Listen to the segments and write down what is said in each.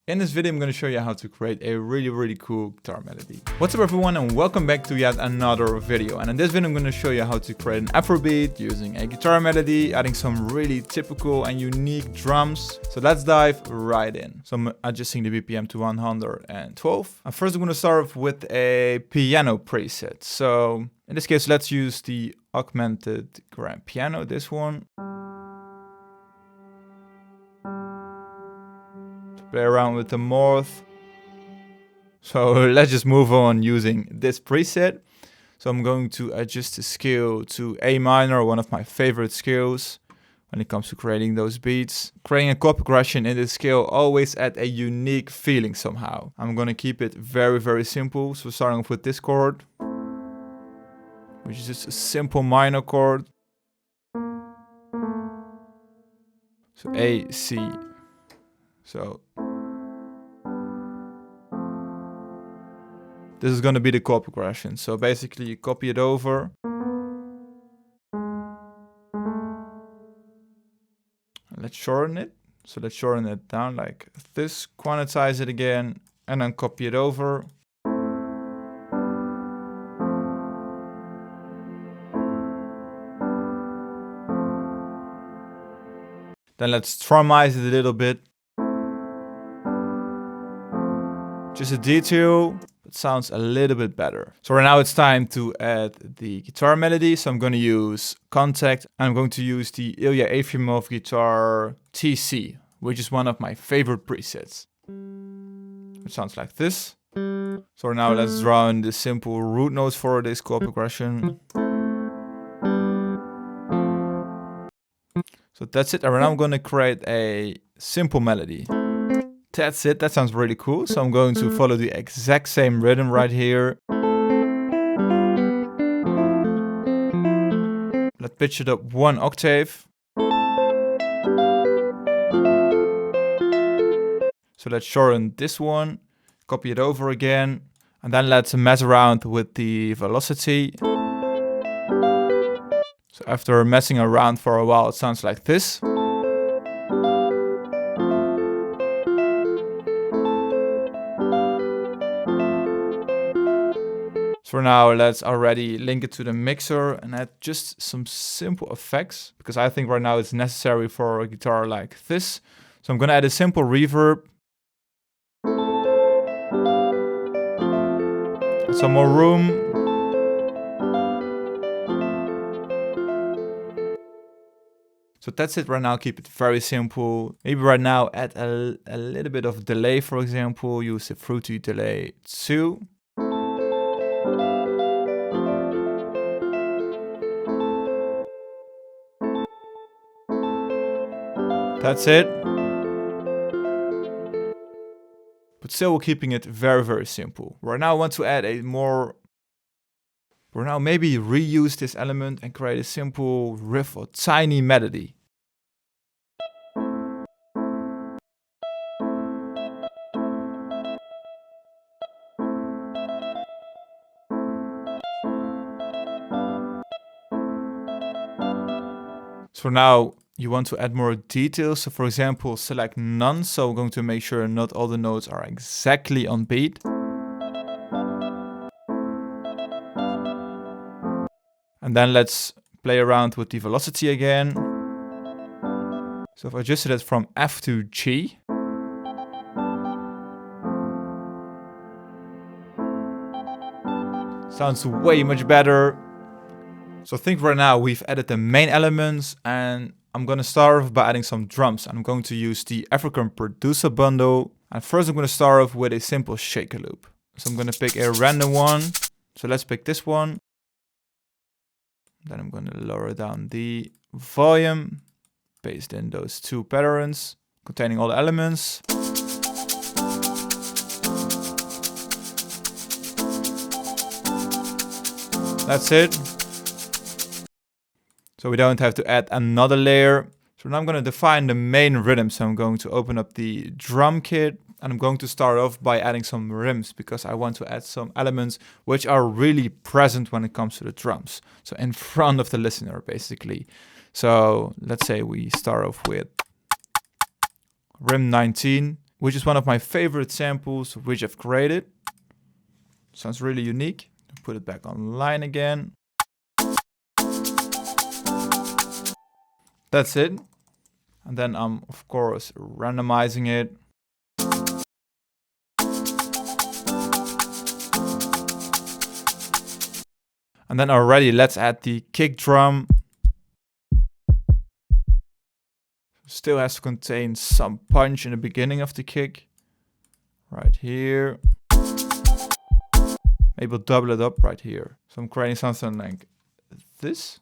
In this video, I'm going to show you how to create a really cool guitar melody. What's up everyone, and welcome back to yet another video. And in this video, I'm going to show you how to create an Afro beat using a guitar melody, adding some really typical and unique drums. So let's dive right in. So I'm adjusting the BPM to 112. And first I'm going to start off with a piano preset. So in this case, let's use the augmented grand piano, this one. Play around with the morph. So let's just move on using this preset. So I'm going to adjust the scale to A minor, one of my favorite scales when it comes to creating those beats. Creating a chord progression in this scale always add a unique feeling somehow. I'm going to keep it very simple. So starting off with this chord, which is just a simple minor chord. So A, C. So this is going to be the chord progression. So basically you copy it over. Let's shorten it. So let's shorten it down like this, quantize it again, and then copy it over. Then let's strumize it a little bit. Just a detail, it sounds a little bit better. So right now it's time to add the guitar melody. So I'm going to use Contact, and I'm going to use the Ilya Efremov guitar TC, which is one of my favorite presets. It sounds like this. So now let's draw in the simple root notes for this chord progression. So that's it. And right now I'm going to create a simple melody. That's it, that sounds really cool. So I'm going to follow the exact same rhythm right here. Let's pitch it up 1 octave. So let's shorten this one, copy it over again, and then let's mess around with the velocity. So after messing around for a while, it sounds like this. So for now, let's already link it to the mixer and add just some simple effects, because I think right now it's necessary for a guitar like this. So I'm going to add a simple reverb. Add some more room. So that's it right now, keep it very simple. Maybe right now add a little bit of delay, for example, use the Fruity Delay 2. That's it. But still we're keeping it very simple. Right now I want to add a more... Right now maybe reuse this element and create a simple riff or tiny melody. So now you want to add more details. So for example, select none. So we're going to make sure not all the notes are exactly on beat. And then let's play around with the velocity again. So if I adjusted it from F to G. Sounds way much better. So I think right now we've added the main elements, and I'm going to start off by adding some drums. I'm going to use the African producer bundle. And first I'm going to start off with a simple shaker loop. So I'm going to pick a random one. So let's pick this one. Then I'm going to lower down the volume, paste in those 2 patterns containing all the elements. That's it. So we don't have to add another layer. So now I'm going to define the main rhythm. So I'm going to open up the drum kit, and I'm going to start off by adding some rims, because I want to add some elements which are really present when it comes to the drums. So in front of the listener, basically. So let's say we start off with rim 19. which is one of my favorite samples which I've created. Sounds really unique. Put it back online again. That's it. And then I'm of course randomizing it. And then already let's add the kick drum. Still has to contain some punch in the beginning of the kick. Right here. Maybe we'll double it up right here. So I'm creating something like this.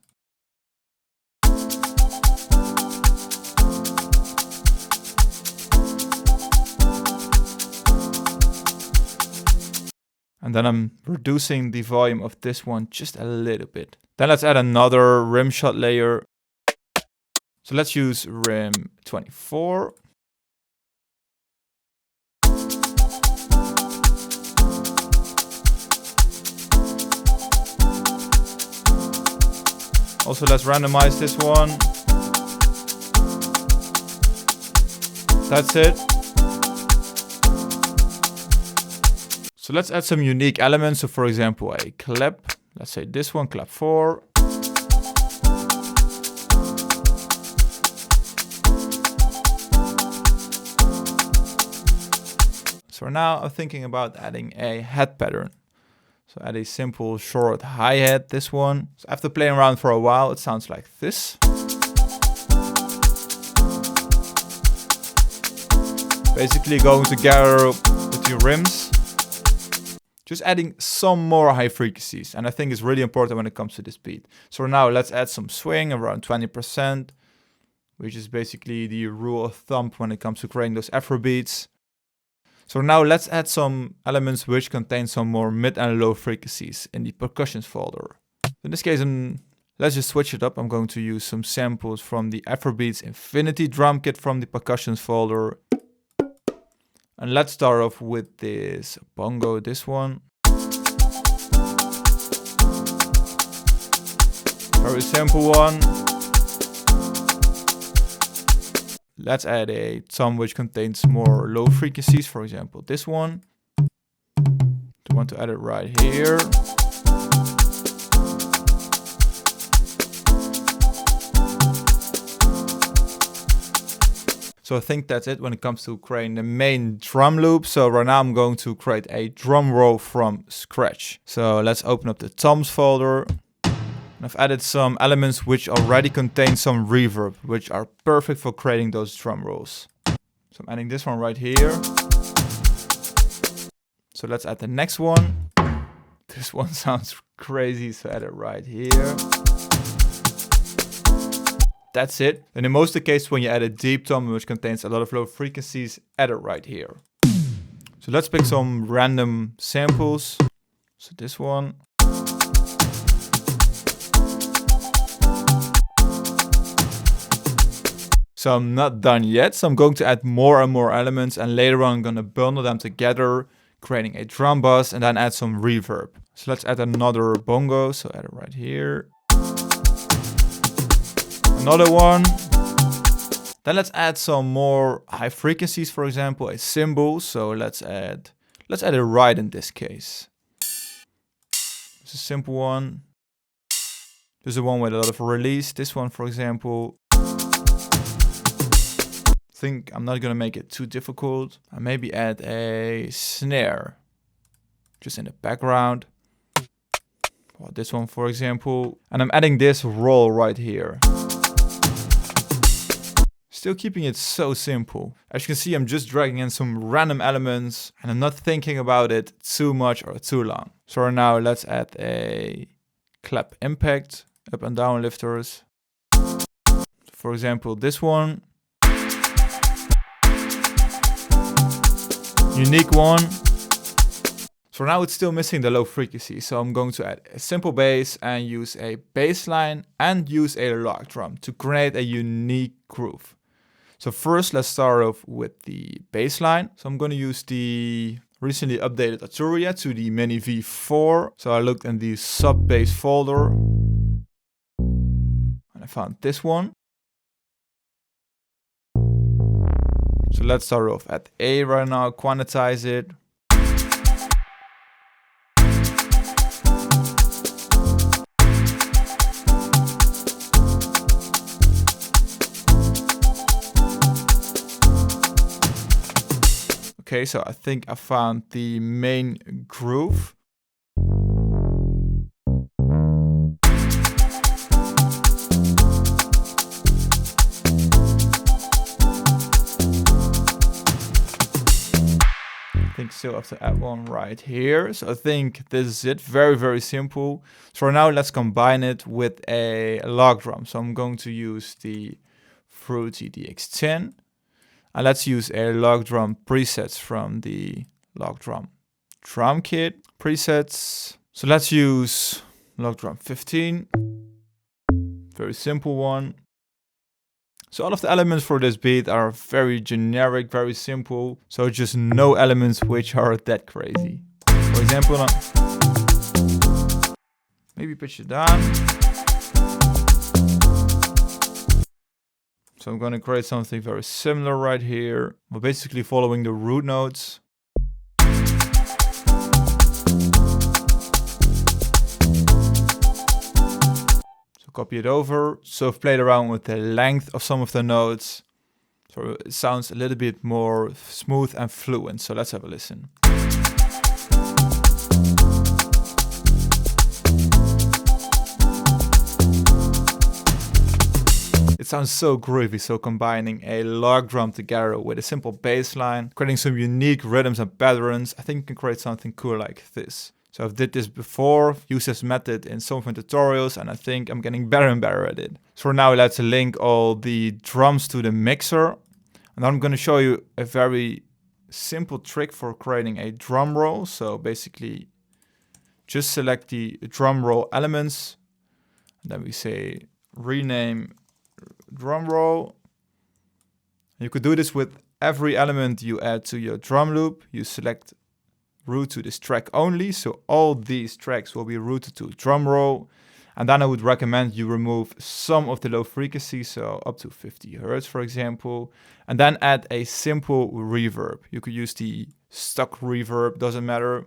And then I'm reducing the volume of this one just a little bit. Then let's add another rim shot layer. So let's use rim 24. Also, let's randomize this one. That's it. So let's add some unique elements. So for example, a clap. Let's say this one, clap 4. So now I'm thinking about adding a head pattern. So add a simple short hi-hat, this one. So after playing around for a while, it sounds like this. Basically going together with the rims. Just adding some more high frequencies. And I think it's really important when it comes to this beat. So now let's add some swing around 20%, which is basically the rule of thumb when it comes to creating those Afro beats. So now let's add some elements which contain some more mid and low frequencies in the percussions folder. In this case, let's just switch it up. I'm going to use some samples from the Afrobeats Infinity drum kit from the percussions folder. And let's start off with this bongo, this one. Very simple one. Let's add a tom which contains more low frequencies, for example, this one. I want to add it right here. So I think that's it when it comes to creating the main drum loop. So right now I'm going to create a drum roll from scratch. So let's open up the Tems folder. And I've added some elements which already contain some reverb, which are perfect for creating those drum rolls. So I'm adding this one right here. So let's add the next one. This one sounds crazy, so add it right here. That's it. And in most of the cases when you add a deep tom which contains a lot of low frequencies, add it right here. So let's pick some random samples. So this one. So I'm not done yet. So I'm going to add more and more elements, and later on I'm going to bundle them together, creating a drum bus, and then add some reverb. So let's add another bongo. So add it right here. Another one. Then let's add some more high frequencies, for example, a cymbal. So let's add a ride in this case. It's a simple one. There's a one with a lot of release. This one, for example. I think I'm not gonna make it too difficult. I maybe add a snare just in the background. Well, this one, for example. And I'm adding this roll right here. Still keeping it so simple. As you can see, I'm just dragging in some random elements and I'm not thinking about it too much or too long. So now let's add a clap impact, up and down lifters. For example, this one. Unique one. So now it's still missing the low frequency. So I'm going to add a simple bass and use a bass line and use a log drum to create a unique groove. So first let's start off with the bass line. So I'm going to use the recently updated Arturia to the Mini V4. So I looked in the sub bass folder and I found this one. So let's start off at A right now, quantize it. Okay, so I think I found the main groove. I think still have to add one right here. So I think this is it. Very, very simple. So for now, let's combine it with a log drum. So I'm going to use the Fruity DX10. And let's use a log drum presets from the log drum kit presets. So let's use log drum 15. Very simple one. So all of the elements for this beat are very generic, very simple. So just no elements which are that crazy. For example, maybe pitch it down. So I'm going to create something very similar right here. We're basically following the root notes. So copy it over. So I've played around with the length of some of the notes. So it sounds a little bit more smooth and fluent. So let's have a listen. It sounds so groovy, so combining a log drum together with a simple bass line, creating some unique rhythms and patterns. I think you can create something cool like this. So I've did this before, used this method in some of my tutorials, and I think I'm getting better and better at it. So for now, let's link all the drums to the mixer. And I'm going to show you a very simple trick for creating a drum roll. So basically, just select the drum roll elements. And then we say rename drum roll. You could do this with every element you add to your drum loop. You select route to this track only, so all these tracks will be routed to drum roll. And then I would recommend you remove some of the low frequency, so up to 50 Hertz, for example, and then add a simple reverb. You could use the stock reverb, doesn't matter.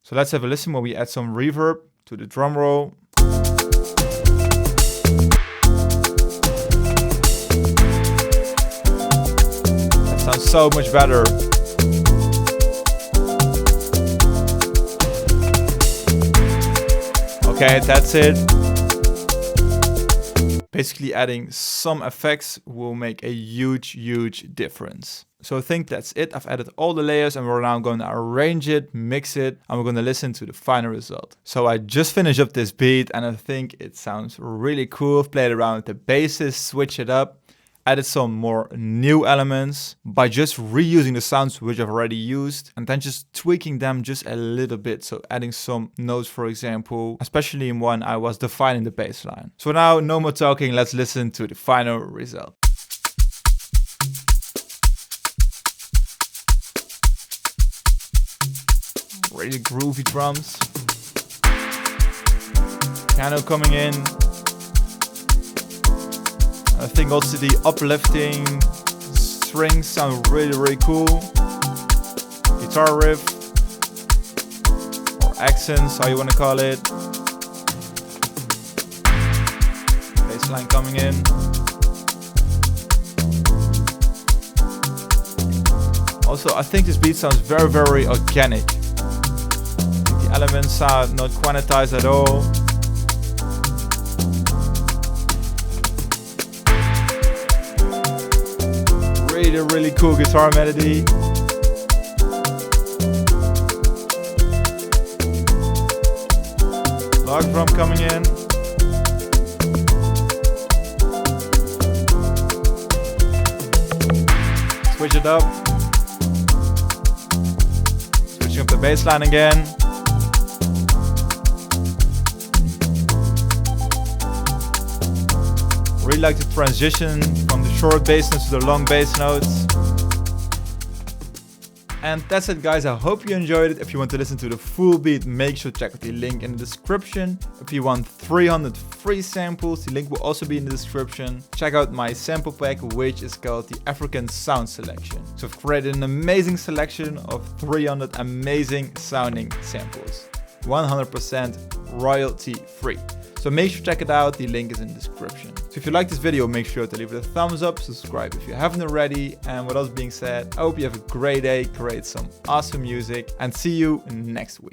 So let's have a listen when we add some reverb to the drum roll. Sounds so much better. Okay, that's it. Basically adding some effects will make a huge difference. So I think that's it. I've added all the layers and we're now going to arrange it, mix it, and we're going to listen to the final result. So I just finished up this beat and I think it sounds really cool. I've played around with the basses, switch it up, added some more new elements by just reusing the sounds which I've already used and then just tweaking them just a little bit. So adding some notes, for example, especially in one I was defining the bass line. So now no more talking, let's listen to the final result. Really groovy drums. Piano coming in. I think also the uplifting strings sound really cool. Guitar riff or accents, how you want to call it. Bass line coming in. Also, I think this beat sounds very organic. The elements sound not quantized at all. Really cool guitar melody. Log drum coming in. Switch it up. Switching up the bass line again. Really like the transition from the short bass notes to the long bass notes. And that's it, guys. I hope you enjoyed it. If you want to listen to the full beat, make sure to check out the link in the description. If you want 300 free samples, the link will also be in the description. Check out my sample pack, which is called the African Sound Selection. So I've created an amazing selection of 300 amazing sounding samples. 100% royalty free. So make sure to check it out, the link is in the description. So if you like this video, make sure to leave it a thumbs up, subscribe if you haven't already, and with that being said, I hope you have a great day, create some awesome music, and see you next week.